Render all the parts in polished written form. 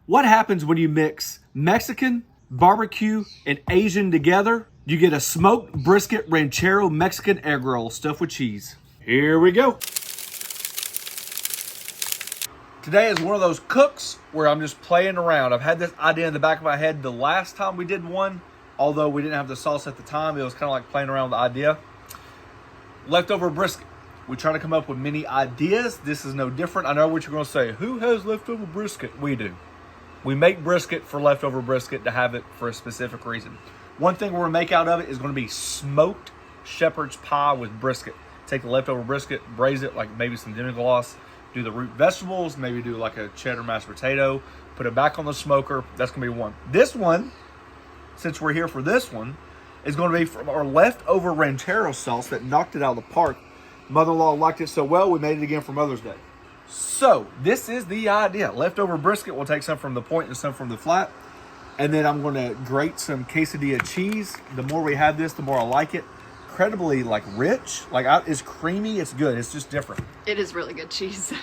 What happens when you mix Mexican, barbecue, and Asian together? You get a smoked brisket ranchero Mexican egg roll stuffed with cheese. Here we go. Today is one of those cooks where I'm just playing around. I've had this idea in the back of my head the last time we did one, although we didn't have the sauce at the time. It was kind of like playing around with the idea. Leftover brisket. We try to come up with many ideas. This is no different. I know what you're going to say. Who has leftover brisket? We do. We make brisket for leftover brisket to have it for a specific reason. One thing we're going to make out of it is going to be smoked shepherd's pie with brisket. Take the leftover brisket, braise it like maybe some demi-glace, do the root vegetables, maybe do like a cheddar mashed potato, put it back on the smoker. That's going to be one. This one, since we're here for this one, is going to be from our leftover ranchero sauce that knocked it out of the park. Mother-in-law liked it so well, we made it again for Mother's Day. So, this is the idea. Leftover brisket, we'll take some from the point and some from the flat. And then I'm going to grate some quesadilla cheese. The more we have this, the more I like it. Incredibly, rich. It's creamy, it's good. It's just different. It is really good cheese.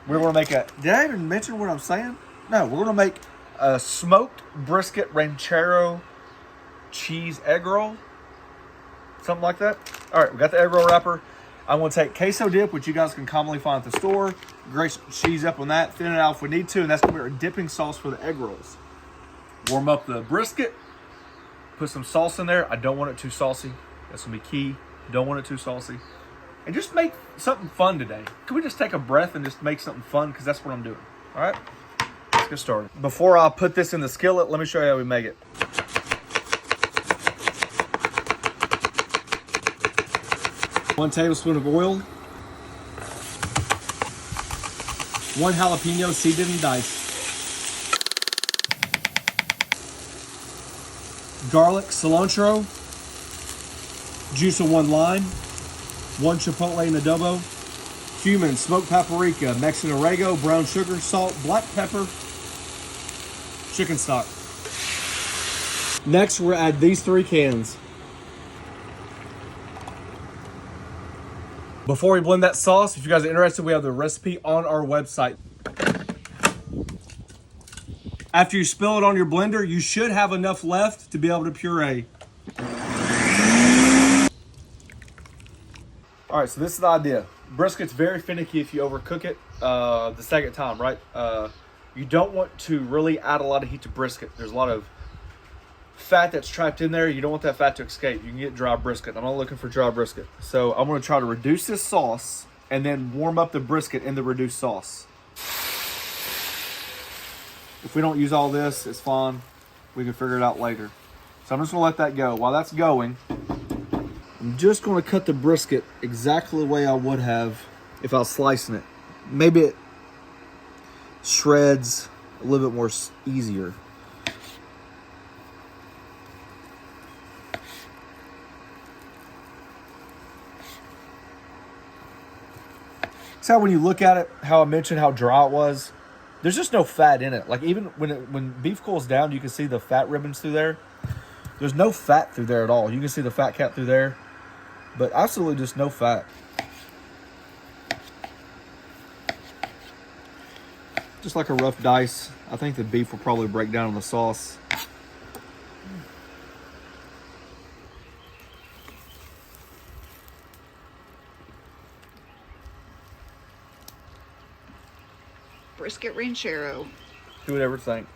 We're going to make did I even mention what I'm saying? No, we're going to make a smoked brisket ranchero cheese egg roll. Something like that. All right, we got the egg roll wrapper. I'm going to take queso dip, which you guys can commonly find at the store. Grate some cheese up on that, thin it out if we need to, and that's going to be our dipping sauce for the egg rolls. Warm up the brisket. Put some sauce in there. I don't want it too saucy. That's going to be key. Don't want it too saucy. And just make something fun today. Can we just take a breath and just make something fun? Because that's what I'm doing. All right? Let's get started. Before I put this in the skillet, let me show you how we make it. 1 tablespoon of oil. 1 jalapeno seeded and diced. Garlic, cilantro. Juice of 1 lime. 1 chipotle and adobo. Cumin, smoked paprika, Mexican oregano, brown sugar, salt, black pepper, chicken stock. Next, we're gonna add these 3 cans. Before we blend that sauce, if you guys are interested, we have the recipe on our website. After you spill it on your blender, you should have enough left to be able to puree. All right, so this is the idea. Brisket's very finicky if you overcook it the second time, right? You don't want to really add a lot of heat to brisket. There's a lot of fat that's trapped in there. You don't want that fat to escape. You can get dry brisket. I'm not looking for dry brisket. So I'm going to try to reduce this sauce and then warm up the brisket in the reduced sauce. If we don't use all this, it's fine. We can figure it out later. So I'm just going to let that go. While that's going, I'm just going to cut the brisket exactly the way I would have if I was slicing it. Maybe it shreds a little bit more easier. See how when you look at it, how I mentioned how dry it was, there's just no fat in it. Like even when beef cools down, you can see the fat ribbons through there. There's no fat through there at all. You can see the fat cap through there, but absolutely just no fat. Just like a rough dice. I think the beef will probably break down in the sauce. Brisket ranchero. Do whatever you think.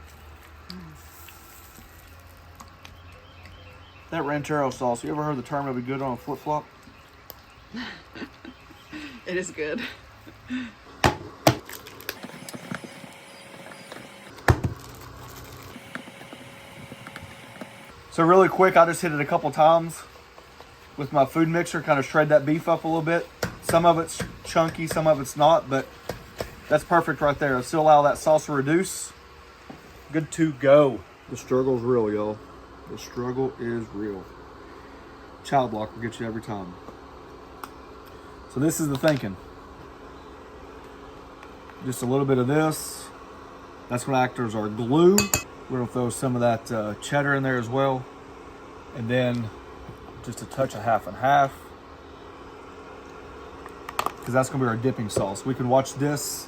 That ranchero sauce, you ever heard the term it'll be good on a flip-flop? It is good. So really quick, I just hit it a couple times with my food mixer, kind of shred that beef up a little bit. Some of it's chunky, some of it's not, but that's perfect right there. It'll still allow that sauce to reduce. Good to go. The struggle's real, y'all. The struggle is real. Child lock will get you every time. So this is the thinking. Just a little bit of this. That's going to act as our glue. We're going to throw some of that cheddar in there as well. And then just a touch of half and half. Because that's going to be our dipping sauce. We can watch this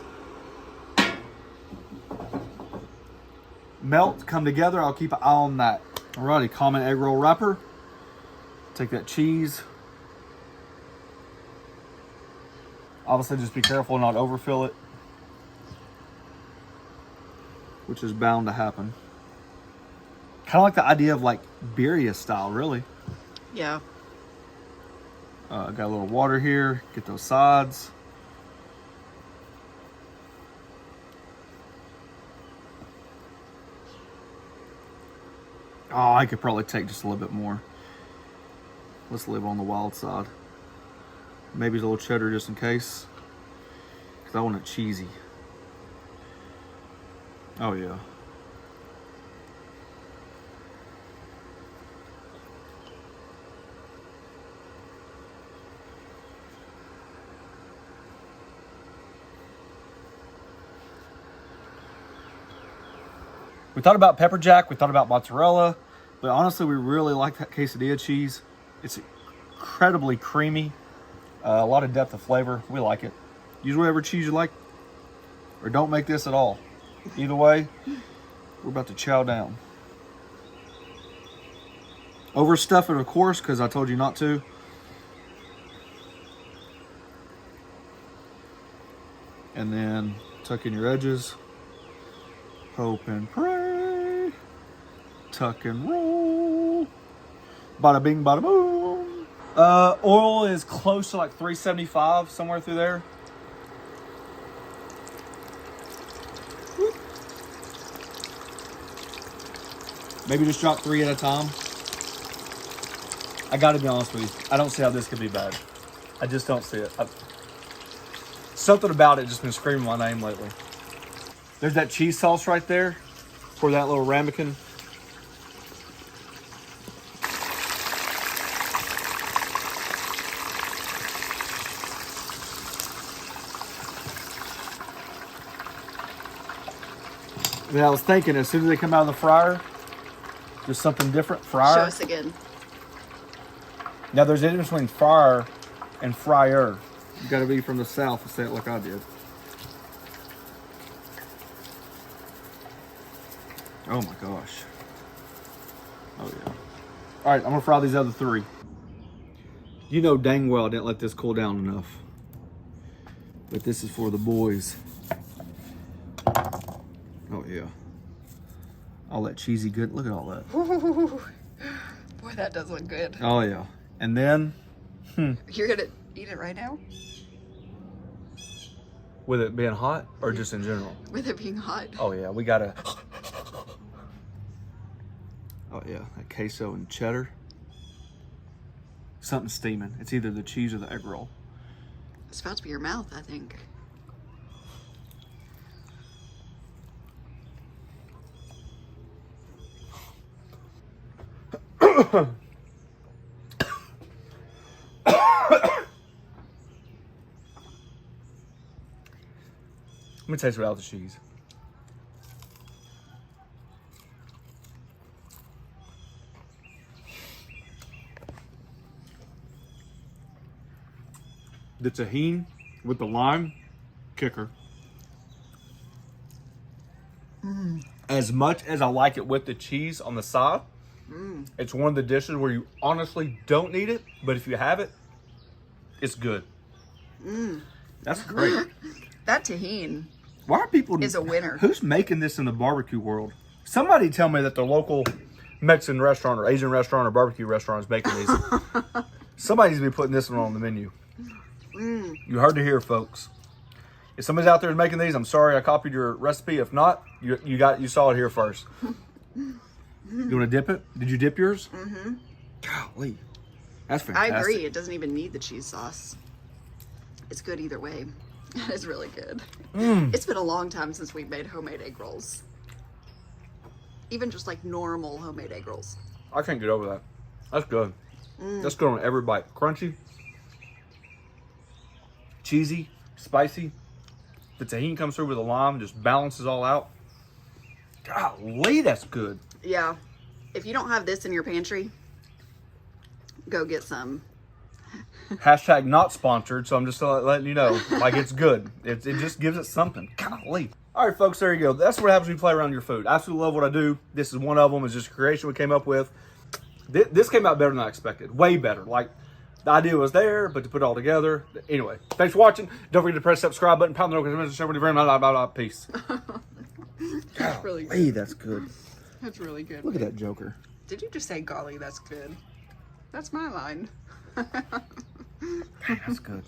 melt, come together. I'll keep an eye on that. Alrighty, common egg roll wrapper. Take that cheese. Obviously, just be careful not overfill it, which is bound to happen. Kind of like the idea of like birria style, really. Yeah. Got a little water here. Get those sides. Oh, I could probably take just a little bit more. Let's live on the wild side. Maybe a little cheddar just in case. Because I want it cheesy. Oh, yeah. We thought about pepper jack, we thought about mozzarella, but honestly, we really like that quesadilla cheese. It's incredibly creamy, a lot of depth of flavor. We like it. Use whatever cheese you like, or don't make this at all. Either way, we're about to chow down. Overstuff it, of course, because I told you not to. And then tuck in your edges. Hope and pray. Tuck and roll. Bada bing, bada boom. Oil is close to like 375, somewhere through there. Maybe just drop 3 at a time. I gotta be honest with you, I don't see how this could be bad. I just don't see it. Something about it just been screaming my name lately. There's that cheese sauce right there for that little ramekin. And I was thinking, as soon as they come out of the fryer, just something different. Fryer. Show us again. Now, there's a difference between fryer and fryer. You got to be from the South to say it like I did. Oh my gosh. Oh yeah. All right, I'm gonna fry these other 3. You know dang well I didn't let this cool down enough. But this is for the boys. Oh yeah. All that cheesy good, look at all that. Ooh. Boy, that does look good. Oh yeah. And then, You're gonna eat it right now? with it being hot or just in general? With it being hot. Oh yeah, we gotta. Oh yeah, that queso and cheddar. Something steaming. It's either the cheese or the egg roll. It's about to be your mouth, I think. Let me taste it without the cheese. The tahini with the lime, kicker. As much as I like it with the cheese on the side, it's one of the dishes where you honestly don't need it, but if you have it, it's good. That's great. That tahini Why are people... is a winner. Who's making this in the barbecue world? Somebody tell me that the local Mexican restaurant or Asian restaurant or barbecue restaurant is making these. Somebody needs to be putting this one on the menu. You heard it here, folks. If somebody's out there making these, I'm sorry I copied your recipe. If not, you saw it here first. You want to dip it? Did you dip yours? Mm-hmm. Golly, that's fantastic. I agree. It doesn't even need the cheese sauce. It's good either way. It's really good. It's been a long time since we've made homemade egg rolls. Even just like normal homemade egg rolls. I can't get over that. That's good. That's good on every bite. Crunchy, cheesy, spicy. The tahini comes through with the lime, just balances all out. Golly, that's good. Yeah. If you don't have this in your pantry, go get some. Hashtag not sponsored, so I'm just letting you know. Like, it's good. It just gives it something. Golly. All right, folks, there you go. That's what happens when you play around your food. I absolutely love what I do. This is one of them. It's just a creation we came up with. This came out better than I expected. Way better. Like, the idea was there, but to put it all together. Anyway, thanks for watching. Don't forget to press the subscribe button, pound the notification. Peace. That's really good. Hey, that's good. That's really good. Look at that joker. Did you just say, golly, that's good? That's my line. That's good.